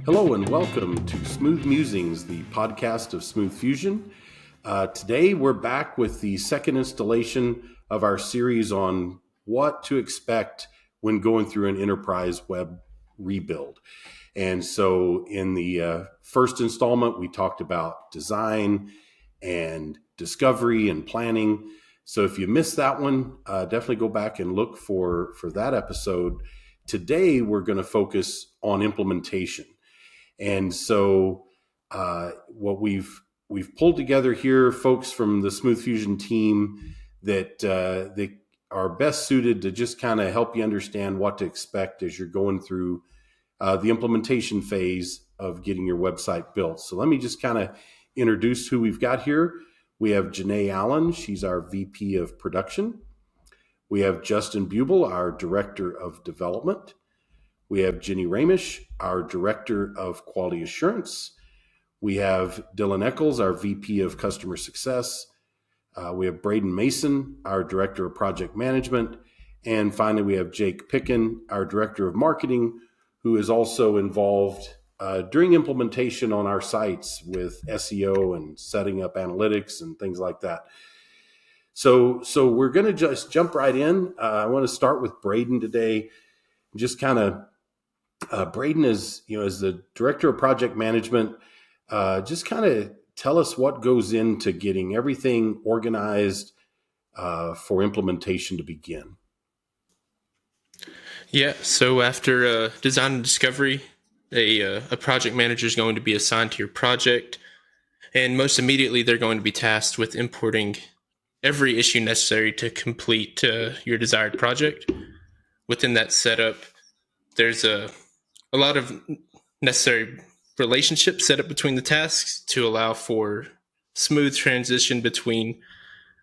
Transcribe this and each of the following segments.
Hello and welcome to Smooth Musings, the podcast of Smooth Fusion. Today we're back with the second installation of our series on what to expect when going through an enterprise web rebuild. And so in the first installment, we talked about design and discovery and planning. So if you missed that one, definitely go back and look for that episode. Today, we're going to focus on implementation. And so what we've pulled together here, folks from the Smooth Fusion team that they are best suited to just kind of help you understand what to expect as you're going through the implementation phase of getting your website built. So let me just kind of introduce who we've got here. We have Janae Allen. She's our VP of Production. We have Justin Bubel, our Director of Development. We have Jenny Ramish, our Director of Quality Assurance. We have Dylan Eccles, our VP of Customer Success. We have Braden Mason, our Director of Project Management. And finally, we have Jake Picken, our Director of Marketing, who is also involved during implementation on our sites with SEO and setting up analytics and things like that. So we're going to just jump right in. I want to start with Braden today. Just kind of Braden is, as the Director of Project Management, just kind of tell us what goes into getting everything organized for implementation to begin. Yeah, so after design and discovery, a project manager is going to be assigned to your project, and most immediately they're going to be tasked with importing every issue necessary to complete your desired project. Within that setup, there's a lot of necessary relationships set up between the tasks to allow for smooth transition between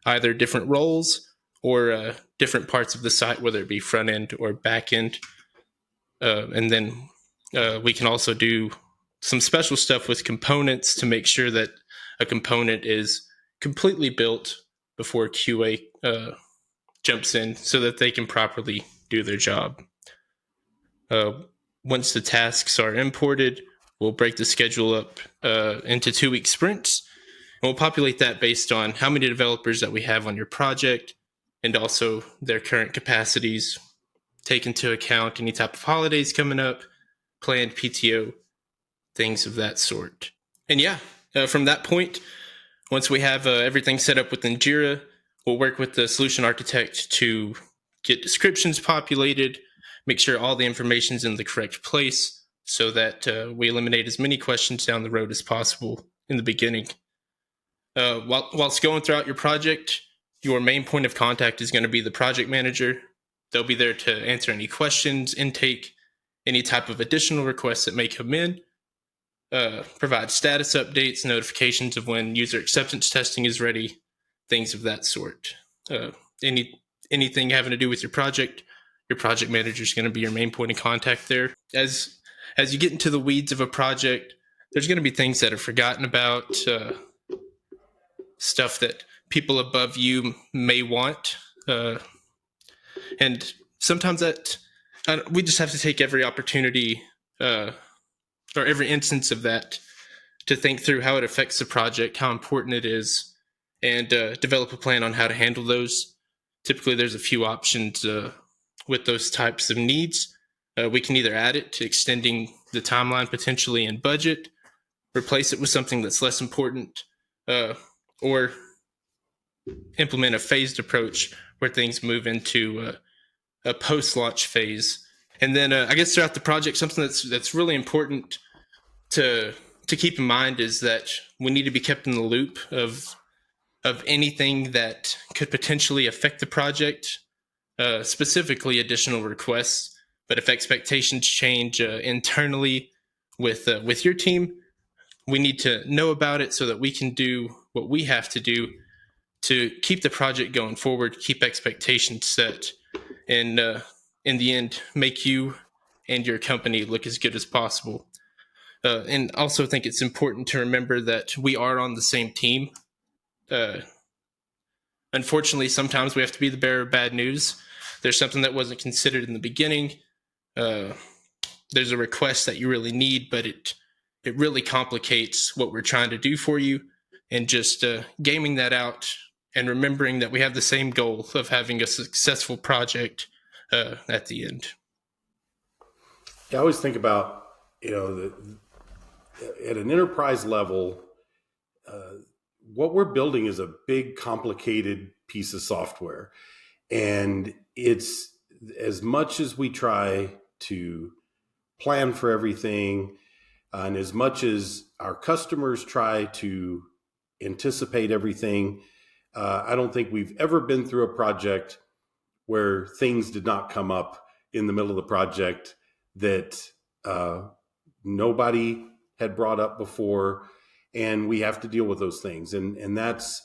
either different roles or different parts of the site, whether it be front end or back end. And then we can also do some special stuff with components to make sure that a component is completely built before QA jumps in so that they can properly do their job. Once the tasks are imported, we'll break the schedule up into 2-week sprints. And we'll populate that based on how many developers that we have on your project and also their current capacities. Take into account any type of holidays coming up, planned PTO, things of that sort. And from that point, once we have everything set up within Jira, we'll work with the solution architect to get descriptions populated, make sure all the information's in the correct place so that we eliminate as many questions down the road as possible in the beginning. Whilst going throughout your project, your main point of contact is going to be the project manager. They'll be there to answer any questions, intake any type of additional requests that may come in, provide status updates, notifications of when user acceptance testing is ready, things of that sort. Anything having to do with your project manager is going to be your main point of contact there. As you get into the weeds of a project, there's going to be things that are forgotten about, stuff that people above you may want. And sometimes that we just have to take every opportunity or every instance of that to think through how it affects the project, how important it is, and develop a plan on how to handle those. Typically, there's a few options with those types of needs. We can either add it to extending the timeline potentially in budget, replace it with something that's less important, or implement a phased approach where things move into a post-launch phase. And then I guess throughout the project, something that's really important to keep in mind is that we need to be kept in the loop of anything that could potentially affect the project, specifically additional requests. But if expectations change internally with your team, we need to know about it so that we can do what we have to do to keep the project going forward, keep expectations set, and in the end, make you and your company look as good as possible. And also think it's important to remember that we are on the same team. Unfortunately, sometimes we have to be the bearer of bad news. There's something that wasn't considered in the beginning. there's a request that you really need, but it really complicates what we're trying to do for you, and just gaming that out and remembering that we have the same goal of having a successful project at the end. Yeah, I always think about, at an enterprise level, what we're building is a big, complicated piece of software. And it's, as much as we try to plan for everything, and as much as our customers try to anticipate everything, I don't think we've ever been through a project where things did not come up in the middle of the project that nobody had brought up before, and we have to deal with those things. And that's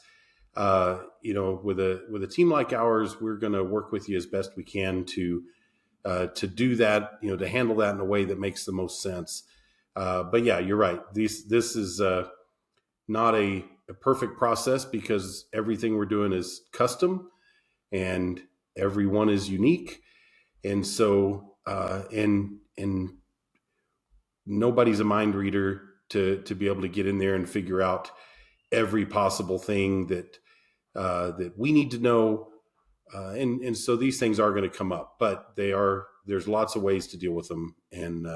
with a team like ours, we're going to work with you as best we can to do that, to handle that in a way that makes the most sense. But yeah, you're right. This is not a perfect process, because everything we're doing is custom and everyone is unique. And so, and nobody's a mind reader to be able to get in there and figure out every possible thing that we need to know. And so these things are going to come up, but there's lots of ways to deal with them. And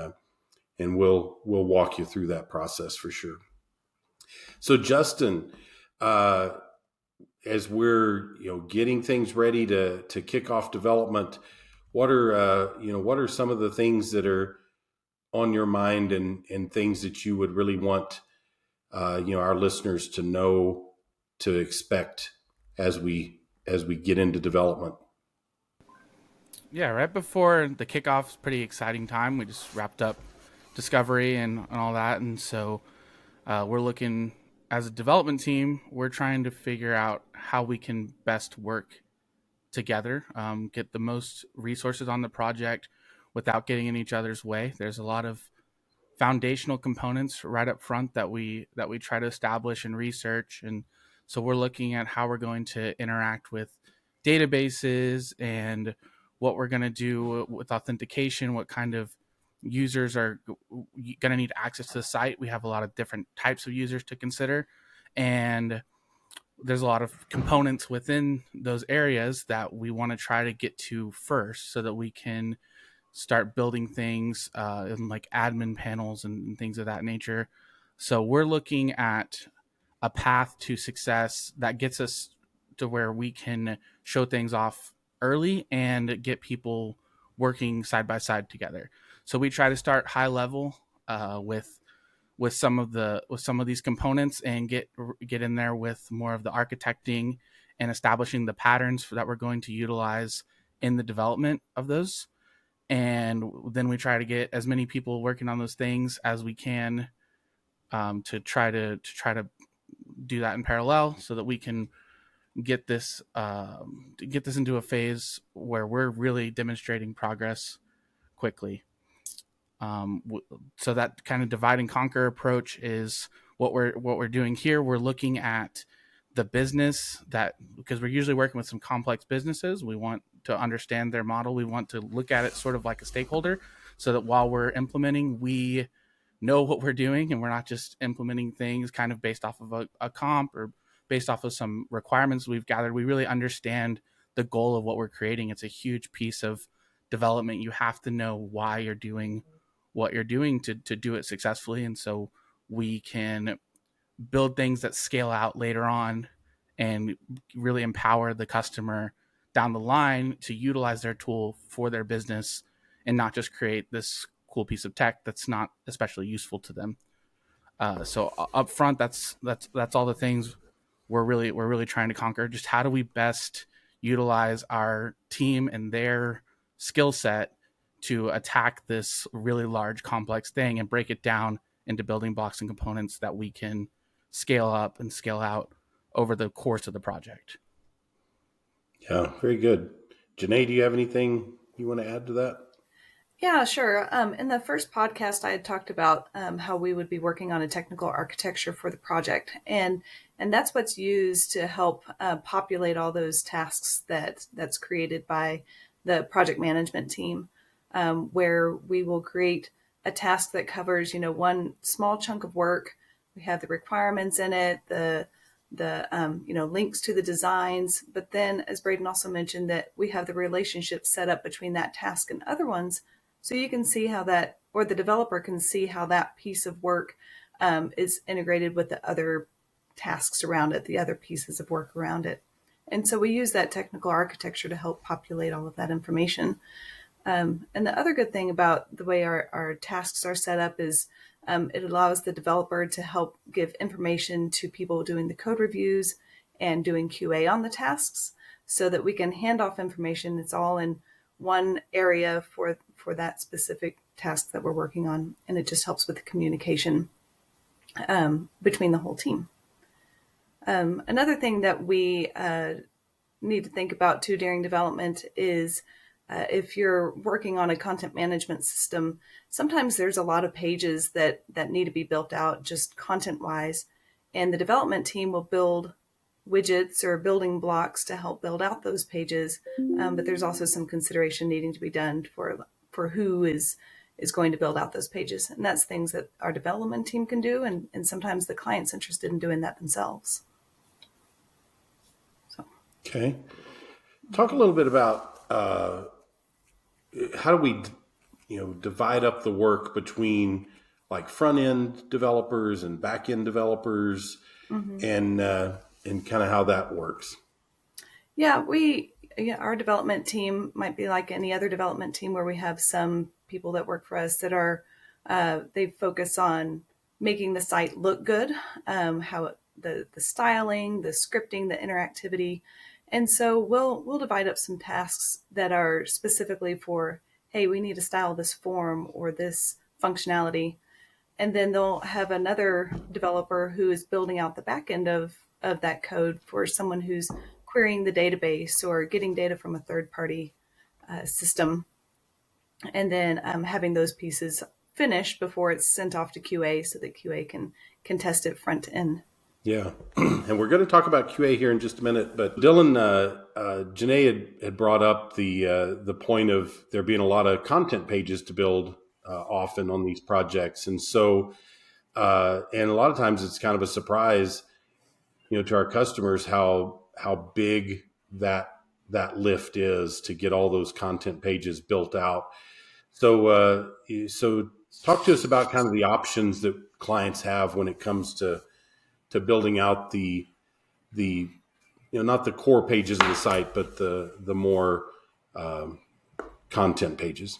we'll walk you through that process for sure. So Justin, as we're getting things ready to kick off development, what are some of the things that are on your mind, and things that you would really want our listeners to know, to expect as we get into development? Yeah, right before the kickoff's pretty exciting time. We just wrapped up discovery and all that, and so we're looking, as a development team, we're trying to figure out how we can best work together, get the most resources on the project without getting in each other's way. There's a lot of foundational components right up front that we try to establish and research, and so we're looking at how we're going to interact with databases and what we're going to do with authentication, what kind of users are going to need access to the site. We have a lot of different types of users to consider, and there's a lot of components within those areas that we want to try to get to first, so that we can start building things in like admin panels and things of that nature. So we're looking at a path to success that gets us to where we can show things off early and get people working side by side together. So we try to start high level with some of these components, and get in there with more of the architecting and establishing the patterns that we're going to utilize in the development of those. And then we try to get as many people working on those things as we can, to try to do that in parallel, so that we can get this into a phase where we're really demonstrating progress quickly. So that kind of divide and conquer approach is what we're doing here. We're looking at the business, that because we're usually working with some complex businesses, we want to understand their model. We want to look at it sort of like a stakeholder, so that while we're implementing, we know what we're doing, and we're not just implementing things kind of based off of a comp or based off of some requirements we've gathered. We really understand the goal of what we're creating. It's a huge piece of development. You have to know why you're doing what you're doing to do it successfully. And so we can build things that scale out later on and really empower the customer down the line to utilize their tool for their business, and not just create this cool piece of tech that's not especially useful to them. So up front, that's all the things we're really trying to conquer. Just how do we best utilize our team and their skill set to attack this really large, complex thing, and break it down into building blocks and components that we can scale up and scale out over the course of the project. Yeah, very good. Janae, do you have anything you want to add to that? Yeah, sure. In the first podcast, I had talked about how we would be working on a technical architecture for the project, and that's what's used to help populate all those tasks that's created by the project management team, where we will create a task that covers, one small chunk of work. We have the requirements in it, the links to the designs. But then, as Braden also mentioned, that we have the relationship set up between that task and other ones. So you can see how that, or the developer can see how that piece of work is integrated with the other tasks around it, the other pieces of work around it. And so we use that technical architecture to help populate all of that information. And the other good thing about the way our tasks are set up is it allows the developer to help give information to people doing the code reviews and doing QA on the tasks, so that we can hand off information. It's all in one area for that specific task that we're working on. And it just helps with the communication between the whole team. Another thing that we need to think about too during development is if you're working on a content management system, sometimes there's a lot of pages that need to be built out just content-wise, and the development team will build widgets or building blocks to help build out those pages. But there's also some consideration needing to be done for who is going to build out those pages. And that's things that our development team can do, and sometimes the client's interested in doing that themselves. So. Okay. Talk a little bit about how do we, divide up the work between like front end developers and back end developers, and kind of how that works. Yeah, our development team might be like any other development team where we have some people that work for us that are they focus on making the site look good, how the styling, the scripting, the interactivity. And so we'll divide up some tasks that are specifically for, hey, we need to style this form or this functionality. And then they'll have another developer who is building out the back end of that code for someone who's querying the database or getting data from a third-party system. And then having those pieces finished before it's sent off to QA so that QA can test it front end. Yeah, and we're going to talk about QA here in just a minute. But Dylan, Janae had brought up the point of there being a lot of content pages to build often on these projects, and so and a lot of times it's kind of a surprise, to our customers how big that lift is to get all those content pages built out. So talk to us about kind of the options that clients have when it comes to building out the not the core pages of the site, but the more content pages.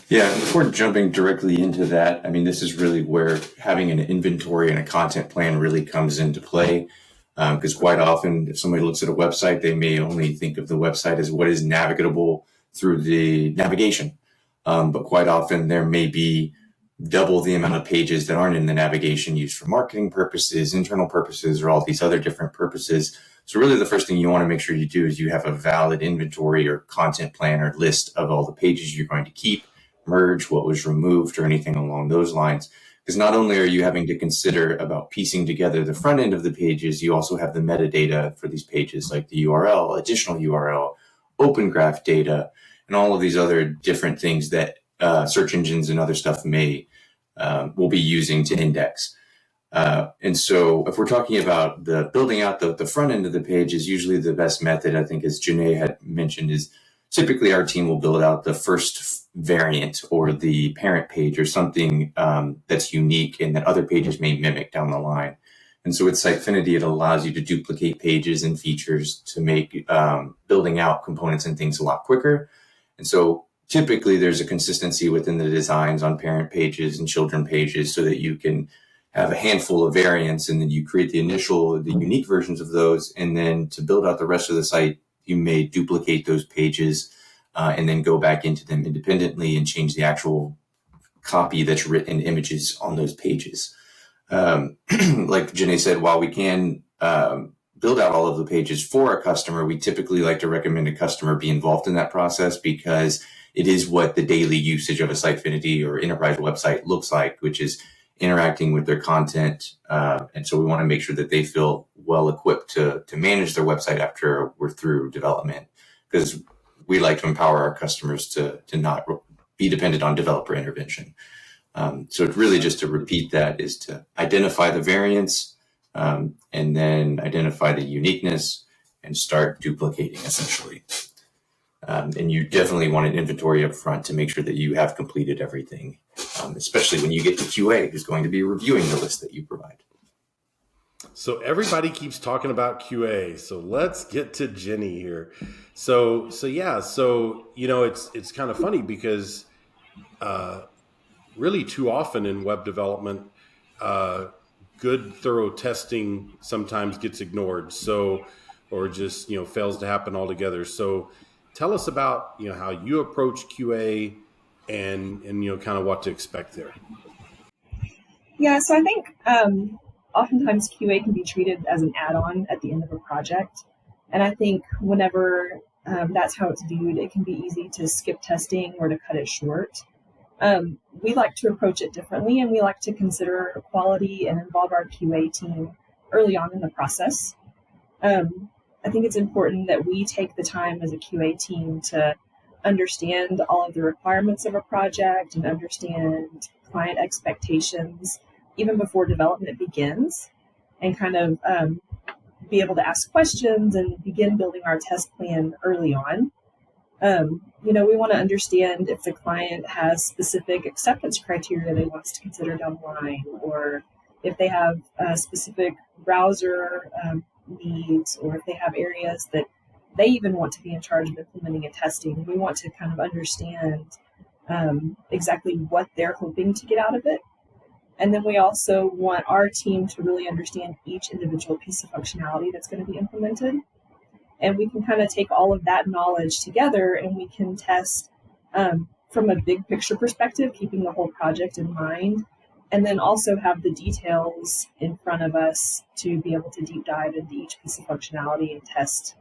Yeah, before jumping directly into that, I mean, this is really where having an inventory and a content plan really comes into play. Because quite often, if somebody looks at a website, they may only think of the website as what is navigable through the navigation. But quite often, there may be double the amount of pages that aren't in the navigation used for marketing purposes, internal purposes, or all these other different purposes. So really the first thing you want to make sure you do is you have a valid inventory or content plan or list of all the pages you're going to keep, merge, what was removed, or anything along those lines. Because not only are you having to consider about piecing together the front end of the pages, you also have the metadata for these pages like the URL, additional URL, open graph data, and all of these other different things that search engines and other stuff will be using to index. And so if we're talking about the building out the front end of the page is usually the best method, I think, as Janae had mentioned, is typically our team will build out the first variant or the parent page or something that's unique and that other pages may mimic down the line. And so with Sitefinity, it allows you to duplicate pages and features to make building out components and things a lot quicker. And so typically there's a consistency within the designs on parent pages and children pages so that you can have a handful of variants and then you create the unique versions of those. And then to build out the rest of the site, you may duplicate those pages and then go back into them independently and change the actual copy that's written images on those pages. Like Janae said, while we can build out all of the pages for a customer, we typically like to recommend a customer be involved in that process because it is what the daily usage of a Sitefinity or enterprise website looks like, which is interacting with their content. And so we want to make sure that they feel well equipped to manage their website after we're through development, because we like to empower our customers to not be dependent on developer intervention. So it's really just to repeat that is to identify the variance and then identify the uniqueness and start duplicating essentially. And you definitely want an inventory up front to make sure that you have completed everything, especially when you get to QA, who's going to be reviewing the list that you provide. So everybody keeps talking about QA. So let's get to Jenny here. So it's kind of funny because really too often in web development, good thorough testing sometimes gets ignored. So, or just, fails to happen altogether. So tell us about, how you approach QA and kind of what to expect there. Yeah, so I think oftentimes QA can be treated as an add-on at the end of a project. And I think whenever that's how it's viewed, it can be easy to skip testing or to cut it short. We like to approach it differently, and we like to consider quality and involve our QA team early on in the process. I think it's important that we take the time as a QA team to understand all of the requirements of a project and understand client expectations even before development begins, and kind of be able to ask questions and begin building our test plan early on. We want to understand if the client has specific acceptance criteria they want us to consider down the line, or if they have specific browser needs, or if they have areas that they even want to be in charge of implementing and testing. We want to kind of understand exactly what they're hoping to get out of it. And then we also want our team to really understand each individual piece of functionality that's going to be implemented. And we can kind of take all of that knowledge together and we can test from a big picture perspective, keeping the whole project in mind, and then also have the details in front of us to be able to deep dive into each piece of functionality and test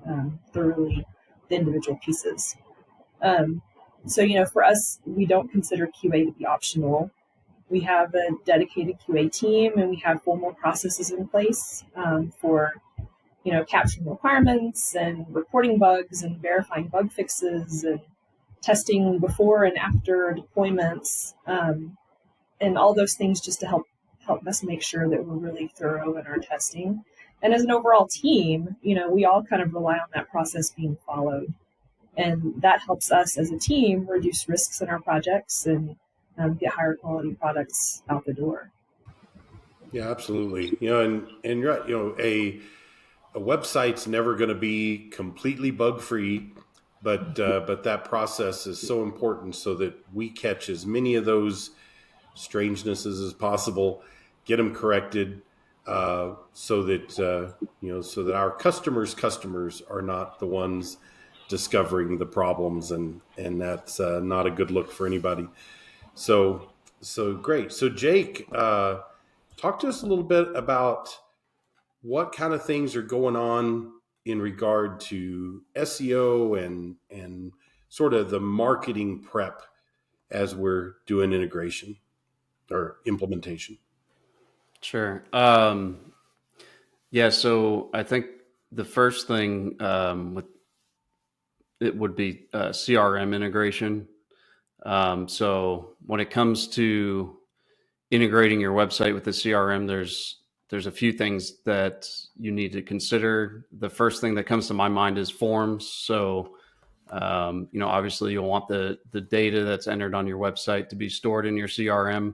thoroughly the individual pieces. So, for us, we don't consider QA to be optional. We have a dedicated QA team, and we have formal processes in place for, capturing requirements and reporting bugs and verifying bug fixes and testing before and after deployments, and all those things just to help us make sure that we're really thorough in our testing. And as an overall team, we all kind of rely on that process being followed. And that helps us as a team reduce risks in our projects and get higher quality products out the door. Yeah, absolutely. And you're right. A website's never going to be completely bug free, but that process is so important so that we catch as many of those strangenesses as possible, get them corrected, so that our customers are not the ones discovering the problems, and that's not a good look for anybody. So great. So Jake, talk to us a little bit about what kind of things are going on in regard to SEO and sort of the marketing prep as we're doing integration or implementation. Sure. So I think the first thing it would be CRM integration. So when it comes to integrating your website with the CRM, there's a few things that you need to consider. The first thing that comes to my mind is forms. So, obviously you'll want the data that's entered on your website to be stored in your CRM.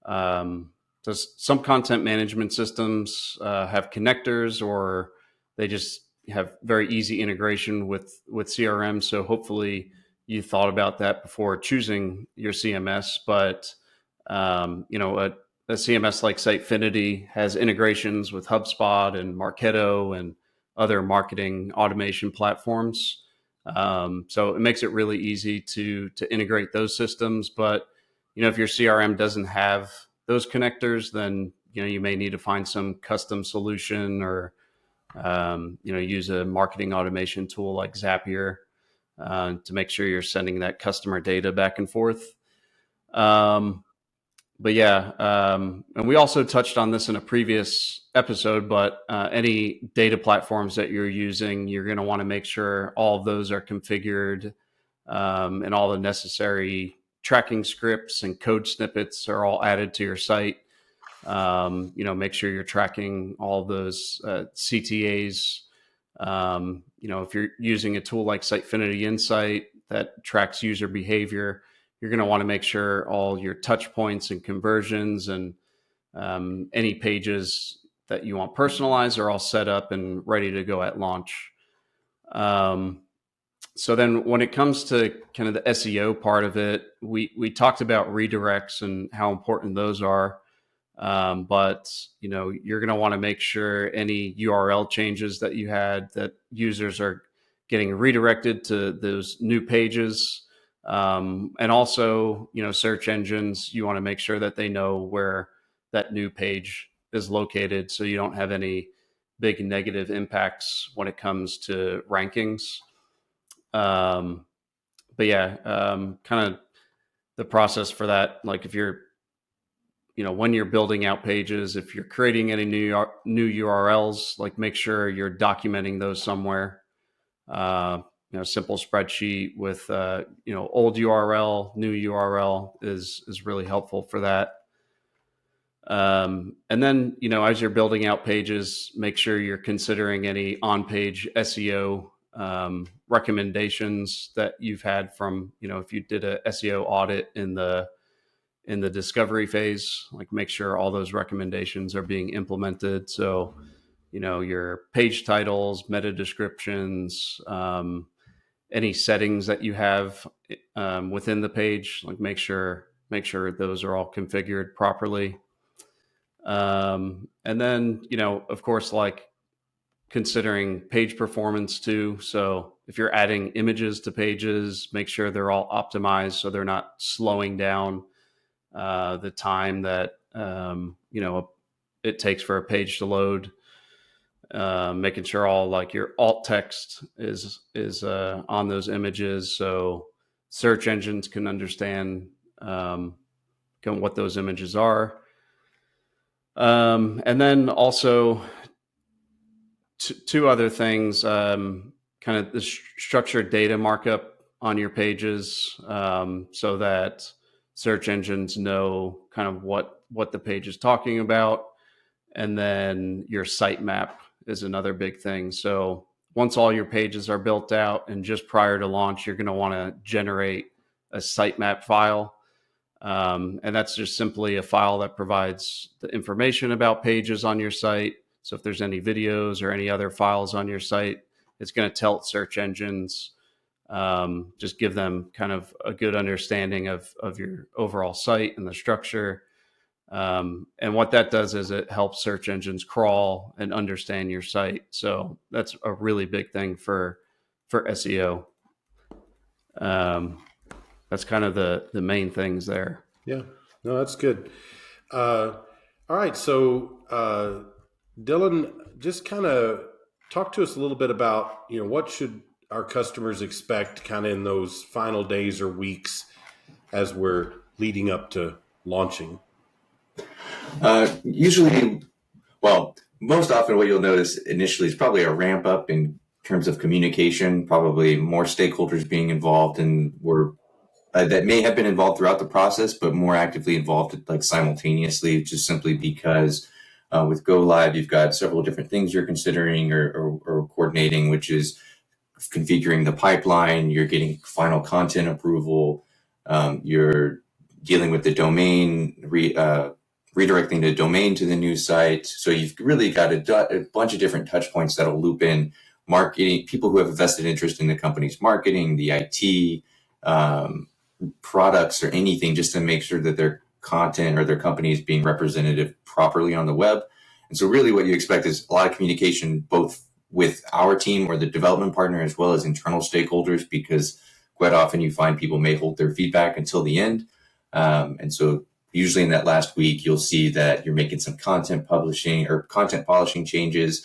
Some content management systems have connectors, or they just have very easy integration with CRM. So hopefully you thought about that before choosing your CMS, but a CMS like Sitefinity has integrations with HubSpot and Marketo and other marketing automation platforms. So it makes it really easy to integrate those systems. But, if your CRM doesn't have those connectors, then, you may need to find some custom solution or, use a marketing automation tool like Zapier to make sure you're sending that customer data back and forth. And we also touched on this in a previous episode, but any data platforms that you're using, you're going to want to make sure all of those are configured and all the necessary tracking scripts and code snippets are all added to your site. Make sure you're tracking all those CTAs. If you're using a tool like Sitefinity Insight that tracks user behavior, you're going to want to make sure all your touch points and conversions and any pages that you want personalized are all set up and ready to go at launch. So then when it comes to kind of the SEO part of it, we talked about redirects and how important those are. But you're going to want to make sure any URL changes that you had, that users are getting redirected to those new pages. And also, search engines, you want to make sure that they know where that new page is located, so you don't have any big negative impacts when it comes to rankings. Kind of the process for that, like if you're, when you're building out pages, if you're creating any new URLs, like make sure you're documenting those somewhere. Simple spreadsheet with, old URL, new URL is really helpful for that. And then, as you're building out pages, make sure you're considering any on-page SEO recommendations that you've had from, if you did a SEO audit in the discovery phase, like make sure all those recommendations are being implemented. So, your page titles, meta descriptions, any settings that you have within the page, like make sure those are all configured properly. And then, of course, like considering page performance too. So if you're adding images to pages, make sure they're all optimized so they're not slowing down the time that it takes for a page to load. Making sure all like your alt text is on those images, so search engines can understand what those images are. And then also two other things, kind of the structured data markup on your pages, so that search engines know kind of what the page is talking about. And then your sitemap is another big thing. So once all your pages are built out and just prior to launch, you're going to want to generate a sitemap file. And that's just simply a file that provides the information about pages on your site. So if there's any videos or any other files on your site, it's going to tell search engines, just give them kind of a good understanding of your overall site and the structure. And what that does is it helps search engines crawl and understand your site. So that's a really big thing for SEO. That's kind of the main things there. Yeah, no, that's good. All right. So, Dylan, just kind of talk to us a little bit about, what should our customers expect kind of in those final days or weeks as we're leading up to launching? Most often what you'll notice initially is probably a ramp up in terms of communication, probably more stakeholders being involved and that may have been involved throughout the process, but more actively involved like simultaneously, just simply because with Go Live, you've got several different things you're considering or coordinating, which is configuring the pipeline, you're getting final content approval, you're dealing with the domain, redirecting the domain to the new site. So you've really got a bunch of different touch points that'll loop in marketing, people who have a vested interest in the company's marketing, the IT, products or anything, just to make sure that their content or their company is being representative properly on the web. And so really what you expect is a lot of communication, both with our team or the development partner, as well as internal stakeholders, because quite often you find people may hold their feedback until the end. And so usually in that last week, you'll see that you're making some content publishing or content polishing changes.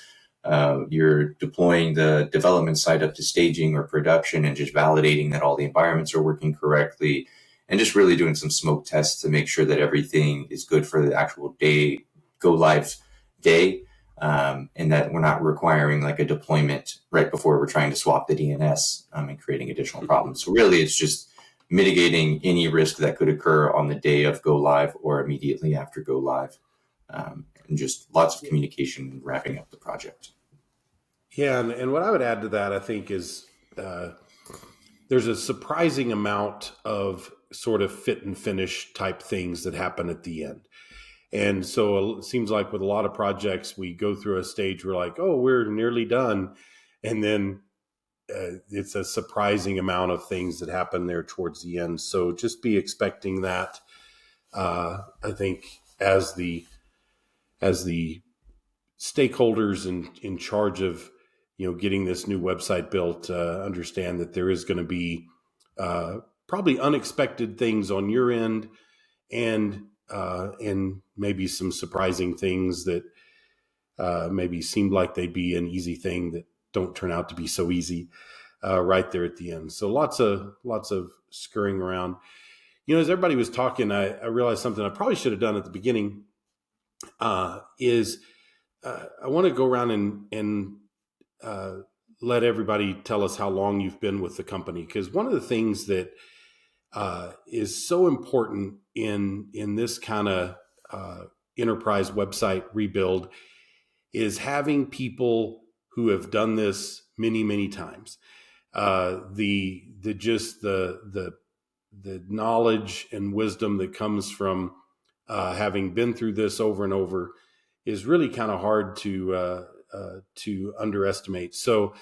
You're deploying the development site up to staging or production and just validating that all the environments are working correctly, and just really doing some smoke tests to make sure that everything is good for the actual day, go live day, and that we're not requiring like a deployment right before we're trying to swap the DNS and creating additional problems. So really it's just mitigating any risk that could occur on the day of go live or immediately after go live. And just lots of communication wrapping up the project. Yeah, and what I would add to that, I think, is there's a surprising amount of sort of fit and finish type things that happen at the end. And so it seems like with a lot of projects, we go through a stage where like, oh, we're nearly done. And then it's a surprising amount of things that happen there towards the end. So just be expecting that. I think as the stakeholders in charge of getting this new website built, understand that there is going to be probably unexpected things on your end, and maybe some surprising things that maybe seemed like they'd be an easy thing that don't turn out to be so easy right there at the end. So lots of scurrying around. As everybody was talking, I realized something I probably should have done at the beginning. I want to go around and let everybody tell us how long you've been with the company, because one of the things that is so important in this kind of enterprise website rebuild is having people who have done this many, many times. The knowledge and wisdom that comes from having been through this over and over is really kind of hard to underestimate. So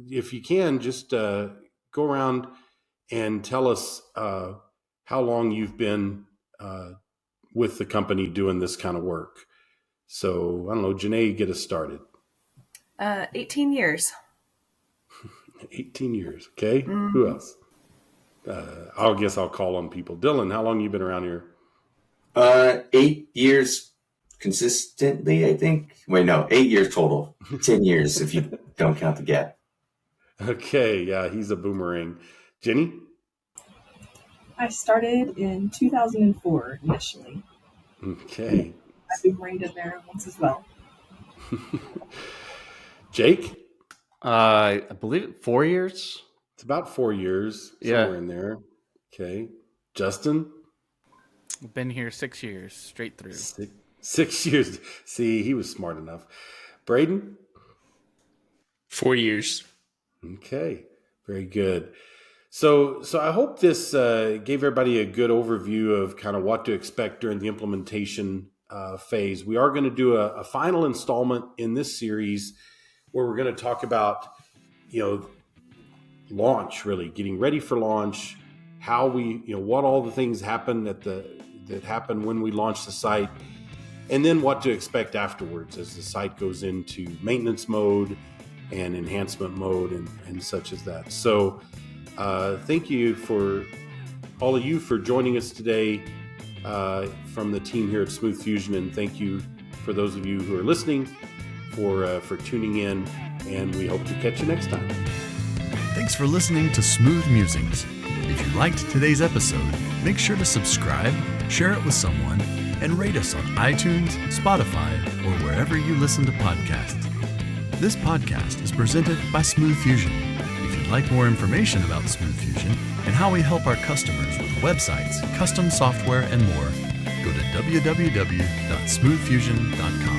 if you can, just go around and tell us how long you've been with the company doing this kind of work. So I don't know, Janae, get us started. 18 years. 18 years. Okay. Mm-hmm. Who else? I'll call on people. Dylan, how long you been around here? 8 years consistently, I think. Wait, no, 8 years total. 10 years if you don't count the gap. Okay. Yeah, he's a boomerang. Jenny? I started in 2004 initially. Okay. I boomeranged in there once as well. Jake? I believe 4 years. It's about 4 years. Somewhere in there. Okay. Justin? I've been here 6 years, straight through. 6 years. See, he was smart enough. Braden? 4 years. Okay. Very good. So I hope this gave everybody a good overview of kind of what to expect during the implementation phase. We are going to do a final installment in this series where we're going to talk about, launch, really getting ready for launch, how we, what all the things happen that happen when we launch the site, and then what to expect afterwards as the site goes into maintenance mode and enhancement mode and such as that. So thank you for all of you for joining us today from the team here at Smooth Fusion, and thank you for those of you who are listening for tuning in, and we hope to catch you next time. Thanks for listening to Smooth Musings. If you liked today's episode, make sure to subscribe, share it with someone, and rate us on iTunes, Spotify, or wherever you listen to podcasts. This podcast is presented by Smooth Fusion. If you'd like more information about Smooth Fusion and how we help our customers with websites, custom software, and more, go to www.smoothfusion.com.